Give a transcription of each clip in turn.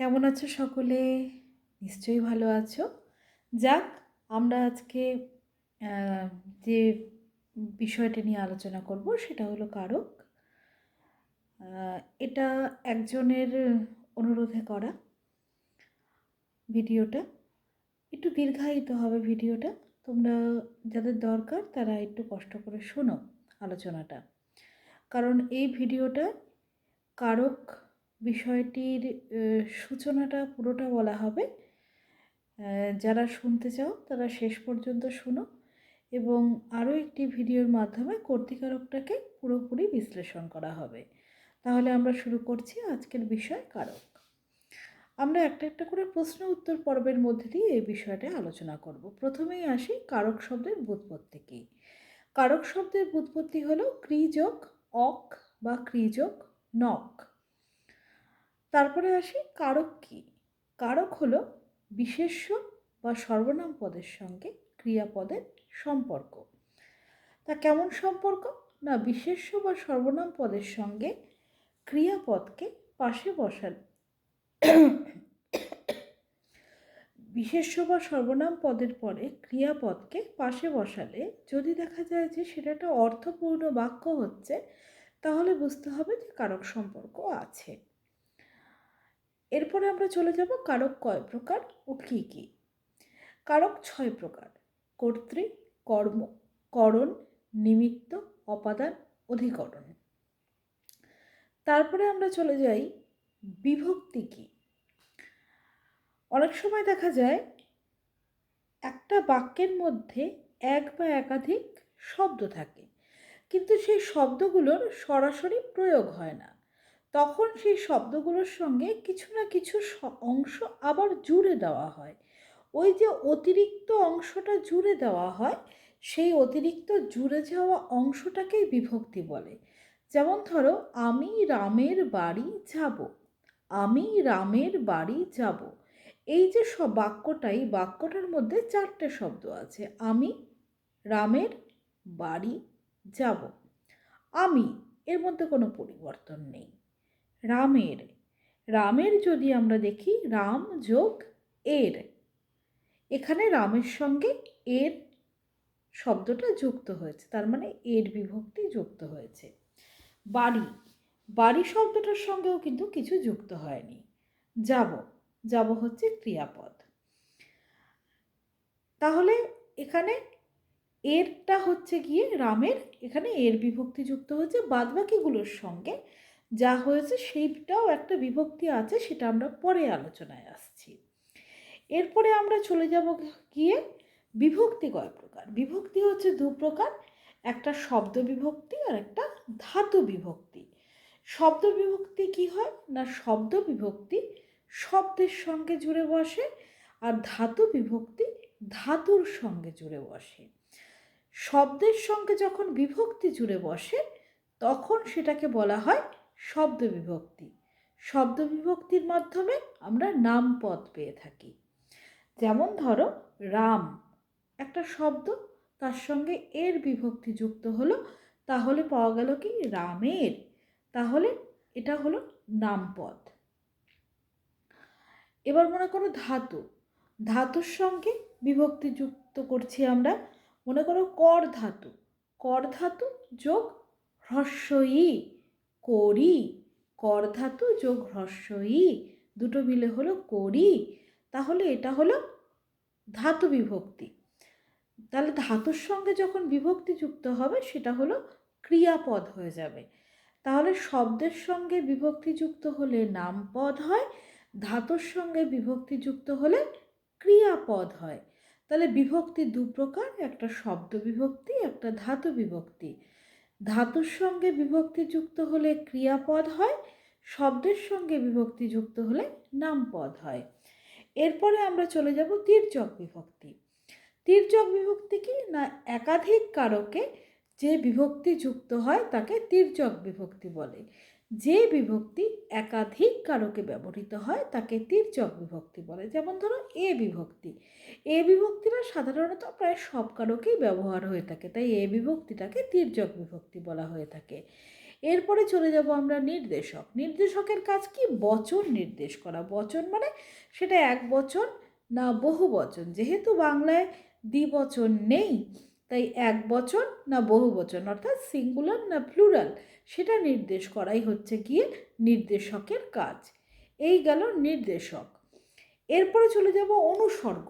কেমন আছো সকলে? নিশ্চয়ই ভালো আছো। যাক, আমরা আজকে যে বিষয়টা নিয়ে আলোচনা করব সেটা হলো কারক। এটা একজনের অনুরোধে করা ভিডিওটা। একটু দীর্ঘায়িত হবে ভিডিওটা। তোমরা যাদের দরকার তারা একটু কষ্ট করে শোনো আলোচনাটা। কারণ এই ভিডিওটা কারক বিষয়টির সূচনাটা পুরোটা বলা হবে। যারা শুনতে চাও তারা শেষ পর্যন্ত শোনো এবং আরও একটি ভিডিওর মাধ্যমে কর্তৃকারকটাকে পুরোপুরি বিশ্লেষণ করা হবে। তাহলে আমরা শুরু করছি আজকের বিষয় কারক। আমরা একটা একটা করে প্রশ্ন উত্তর পর্বের মধ্যে দিয়ে এই বিষয়টা আলোচনা করব। প্রথমেই আসি কারক শব্দের ব্যুৎপত্তি কী। কারক শব্দের ব্যুৎপত্তি হলো ক্রি যোগ অক বা ক্রি যোগ নক। তারপরে আসি কারক কী। কারক হলো বিশেষ্য বা সর্বনাম পদের সঙ্গে ক্রিয়াপদের সম্পর্ক। তা কেমন সম্পর্ক? না, বিশেষ্য বা সর্বনাম পদের সঙ্গে ক্রিয়াপদকে পাশে বসালে বিশেষ্য বা সর্বনাম পদের পরে ক্রিয়াপদকে পাশে বসালে যদি দেখা যায় যে সেটা একটা অর্থপূর্ণ বাক্য হচ্ছে, তাহলে বুঝতে হবে যে কারক সম্পর্ক আছে। এরপরে আমরা চলে যাব কারক কয় প্রকার ও কী কী। কারক 6 প্রকার: কর্তৃ, কর্ম, করণ, নিমিত্ত, অপাদান, অধিকরণ। তারপরে আমরা চলে যাই বিভক্তি কী। অনেক সময় দেখা যায় একটা বাক্যের মধ্যে এক বা একাধিক শব্দ থাকে, কিন্তু সেই শব্দগুলোর সরাসরি প্রয়োগ হয় না। তখন সেই শব্দগুলোর সঙ্গে কিছু না কিছু অংশ আবার জুড়ে দেওয়া হয়। ওই যে অতিরিক্ত অংশটা জুড়ে দেওয়া হয়, সেই অতিরিক্ত জুড়ে যাওয়া অংশটাকেই বিভক্তি বলে। যেমন ধরো, আমি রামের বাড়ি যাব। আমি রামের বাড়ি যাব। এই যে সব বাক্যটাই, বাক্যটার মধ্যে 4টে শব্দ আছে। আমি রামের বাড়ি যাব। আমি, এর মধ্যে কোনো পরিবর্তন নেই। রামের, রামের যদি আমরা দেখি রাম যোগ এর, এখানে রামের সঙ্গে এর শব্দটা যুক্ত হয়েছে, তার মানে এর বিভক্তি যুক্ত হয়েছে। বাড়ি, বাড়ি শব্দটার সঙ্গেও কিন্তু কিছু যুক্ত হয়নি। যাব, যাব হচ্ছে ক্রিয়াপদ। তাহলে এখানে এরটা হচ্ছে গিয়ে রামের, এখানে এর বিভক্তি যুক্ত হয়েছে। বাদবাকিগুলোর সঙ্গে যা হয়েছে সেইটাও একটা বিভক্তি আছে, সেটা আমরা পরে আলোচনায় আসছি। এরপরে আমরা চলে যাব গিয়ে বিভক্তি কয় প্রকার। বিভক্তি হচ্ছে 2 প্রকার, একটা শব্দ বিভক্তি আর একটা ধাতু বিভক্তি। শব্দ বিভক্তি কি হয় না, শব্দ বিভক্তি শব্দের সঙ্গে জুড়ে বসে, আর ধাতু বিভক্তি ধাতুর সঙ্গে জুড়ে বসে। শব্দের সঙ্গে যখন বিভক্তি জুড়ে বসে তখন সেটাকে বলা হয় শব্দ বিভক্তি। শব্দ বিভক্তির মাধ্যমে আমরা নামপদ পেয়ে থাকি। যেমন ধরো, রাম একটা শব্দ, তার সঙ্গে এর বিভক্তি যুক্ত হলো, তাহলে পাওয়া গেল কি রামের। তাহলে এটা হলো নামপদ। এবার মনে করো ধাতু, ধাতুর সঙ্গে বিভক্তি যুক্ত করছি আমরা। মনে করো কর ধাতু, কর ধাতু যোগ হ্রস্ব ই, করি। কর ধাতু যোগ হ্রস্ব ই, দুটো মিলে হলো করি। তাহলে এটা হলো ধাতু বিভক্তি। তাহলে ধাতুর সঙ্গে যখন বিভক্তি যুক্ত হবে সেটা হলো ক্রিয়াপদ হয়ে যাবে। তাহলে শব্দের সঙ্গে বিভক্তি যুক্ত হলে নামপদ হয়, ধাতুর সঙ্গে বিভক্তি যুক্ত হলে ক্রিয়াপদ হয়। তাহলে বিভক্তি 2 প্রকার, একটা শব্দ বিভক্তি, একটা ধাতু বিভক্তি। ধাতুর সঙ্গে বিভক্তি যুক্ত হলে ক্রিয়াপদ হয়, শব্দের সঙ্গে বিভক্তি যুক্ত হলে নামপদ হয়। এরপরে আমরা চলে যাব তির্যক বিভক্তি। তির্যক বিভক্তি কি না, একাধিক কারকে যে বিভক্তি যুক্ত হয় তাকে তির্যক বিভক্তি বলে। যে বিভক্তি একাধিক কারকে ব্যবহৃত হয় তাকে তির্যক বিভক্তি বলে। যেমন ধরো এ বিভক্তি, এ বিভক্তিটা সাধারণত প্রায় সব কারকেই ব্যবহার হয়ে থাকে, তাই এ বিভক্তিটাকে তির্যক বিভক্তি বলা হয়ে থাকে। এরপরে চলে যাব আমরা নির্দেশক। নির্দেশকের কাজ কি? বচন নির্দেশ করা। বচন মানে সেটা এক বচন না বহু বচন। যেহেতু বাংলায় দ্বিবচন নেই, তাই এক বচন না বহু বচন অর্থাৎ সিঙ্গুলার না প্লুরাল সেটা নির্দেশ করাই হচ্ছে গিয়ে নির্দেশকের কাজ। এই গেল নির্দেশক। এরপরে চলে যাব অনুসর্গ।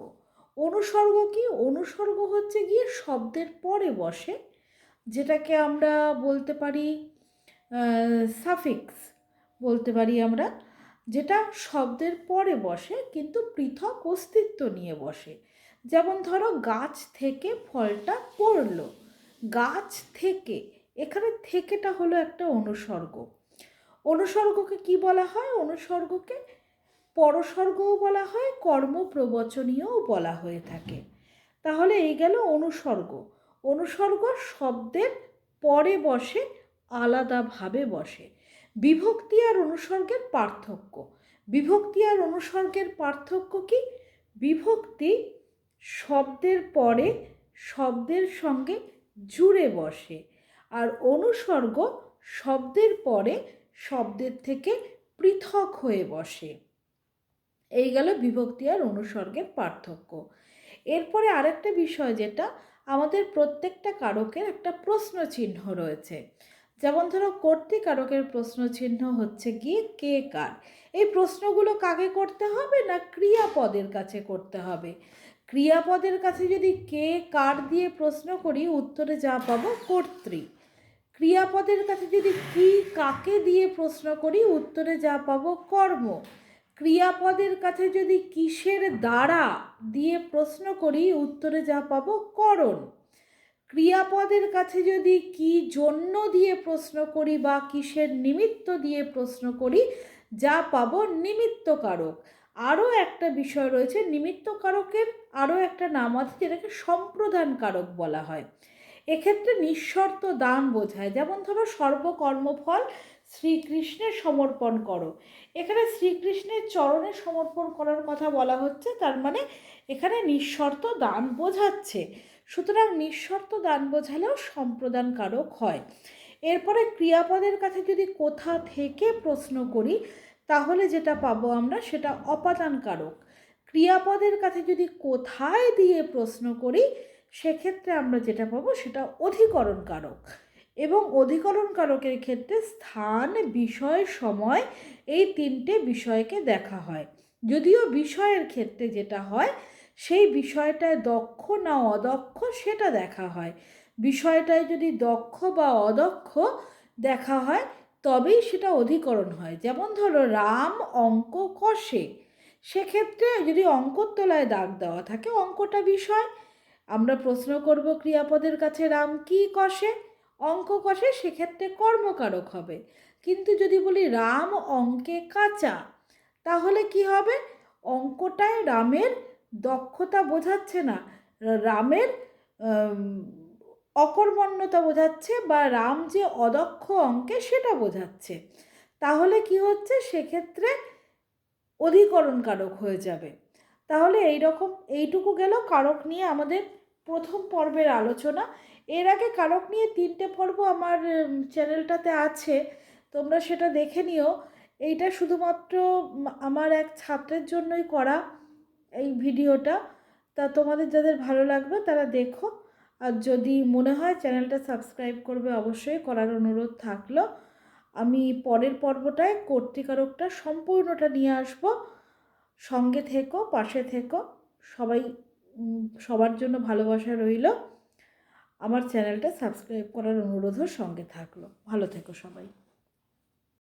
অনুসর্গ কি? অনুসর্গ হচ্ছে গিয়ে শব্দের পরে বসে, যেটাকে আমরা বলতে পারি সাফিক্স বলতে পারি আমরা, যেটা শব্দের পরে বসে কিন্তু পৃথক অস্তিত্ব নিয়ে বসে। যেমন ধরো গাছ থেকে ফলটা পড়লো, গাছ থেকে, এখানে থেকেটা হলো একটা অনুসর্গ। অনুসর্গকে কি বলা হয়? অনুসর্গকে পরসর্গও বলা হয়, কর্মপ্রবচনীয়ও বলা হয়ে থাকে। তাহলে এই গেল অনুসর্গ। অনুসর্গ শব্দের পরে বসে, আলাদাভাবে বসে। বিভক্তি আর অনুসর্গের পার্থক্য। বিভক্তি আর অনুসর্গের পার্থক্য কি? বিভক্তি শব্দের পরে শব্দের সঙ্গে জুড়ে বসে, আর অনুসর্গ শব্দের পরে শব্দের থেকে পৃথক হয়ে বসে। এই গেল বিভক্তি আর অনুসর্গের পার্থক্য। এরপরে আরেকটা বিষয়, যেটা আমাদের প্রত্যেকটা কারকের একটা প্রশ্ন চিহ্ন রয়েছে। যেমন ধরো কর্তৃকারকের প্রশ্ন চিহ্ন হচ্ছে গিয়ে কে কার। এই প্রশ্নগুলো কাকে করতে হবে? না ক্রিয়াপদের কাছে করতে হবে। ক্রিয়াপদের কাছে যদি কে কার দিয়ে প্রশ্ন করি, উত্তরে যা পাবো কর্তৃ। ক্রিয়াপদের কাছে যদি কি কাকে দিয়ে প্রশ্ন করি, উত্তরে যা পাবো কর্ম। ক্রিয়াপদের কাছে যদি কিসের দ্বারা দিয়ে প্রশ্ন করি, উত্তরে যা পাবো করণ। ক্রিয়াপদের কাছে যদি কি জন্য দিয়ে প্রশ্ন করি বা কিসের নিমিত্ত দিয়ে প্রশ্ন করি, যা পাবো নিমিত্তকারক। আরও একটা বিষয় রয়েছে, নিমিত্তকারকের আরও একটা নাম আছে, যেটাকে সম্প্রদান কারক বলা হয়। এক্ষেত্রে নিঃশর্ত দান বোঝায়। যেমন ধরো সর্বকর্মফল শ্রীকৃষ্ণের সমর্পণ করো, এখানে শ্রীকৃষ্ণের চরণে সমর্পণ করার কথা বলা হচ্ছে, তার মানে এখানে নিঃশর্ত দান বোঝাচ্ছে। সুতরাং নিঃশর্ত দান বোঝালেও সম্প্রদান কারক হয়। এরপরে ক্রিয়াপদের কাছে যদি কোথা থেকে প্রশ্ন করি, তাহলে যেটা পাবো আমরা সেটা অপাদান কারক। ক্রিয়াপদের কাছে যদি কোথায় দিয়ে প্রশ্ন করি, সেক্ষেত্রে আমরা যেটা পাবো সেটা অধিকরণ কারক। এবং অধিকরণ কারকের ক্ষেত্রে স্থান, বিষয়, সময় এই তিনটে বিষয়কে দেখা হয়। যদিও বিষয়ের ক্ষেত্রে যেটা হয়, সেই বিষয়টায় দক্ষ না অদক্ষ সেটা দেখা হয়। বিষয়টায় যদি দক্ষ বা অদক্ষ দেখা হয়, তবেই সেটা অধিকরণ হয়। যেমন ধরো রাম অঙ্ক কষে, সেক্ষেত্রে যদি অঙ্কর তলায় দাগ দেওয়া থাকে, অঙ্কটা বিষয়, আমরা প্রশ্ন করব ক্রিয়াপদের কাছে রাম কি কষে, অঙ্ক কষে, সেক্ষেত্রে কর্মকারক হবে। কিন্তু যদি বলি রাম অঙ্কে কাঁচা, তাহলে কি হবে? অঙ্কটায় রামের দক্ষতা বোঝাচ্ছে না, রামের অকর্মণ্যতা বোঝাচ্ছে, বা রাম যে অদক্ষ অঙ্কে সেটা বোঝাচ্ছে। তাহলে কি হচ্ছে? সেক্ষেত্রে অধিকরণ কারক হয়ে যাবে। তাহলে এইটুকু গেল কারক নিয়ে আমাদের প্রথম পর্বের আলোচনা। এর আগে কারক নিয়ে 3টে পর্ব আমার চ্যানেলটাতে আছে, তোমরা সেটা দেখে নিও। এইটা শুধুমাত্র আমার এক ছাত্রের জন্যই করা এই ভিডিওটা। তা তোমাদের যাদের ভালো লাগবে তারা দেখো, আর যদি মনে হয় চ্যানেলটা সাবস্ক্রাইব করবে, অবশ্যই করার অনুরোধ থাকলো। আমি পরের পর্বটায় কর্তৃকারকটা সম্পূর্ণটা নিয়ে আসব। সঙ্গে থেকো, পাশে থেকো, সবাই সবার জন্য ভালোবাসা রইল। আমার চ্যানেলটা সাবস্ক্রাইব করার অনুরোধও সঙ্গে থাকলো। ভালো থেকো সবাই।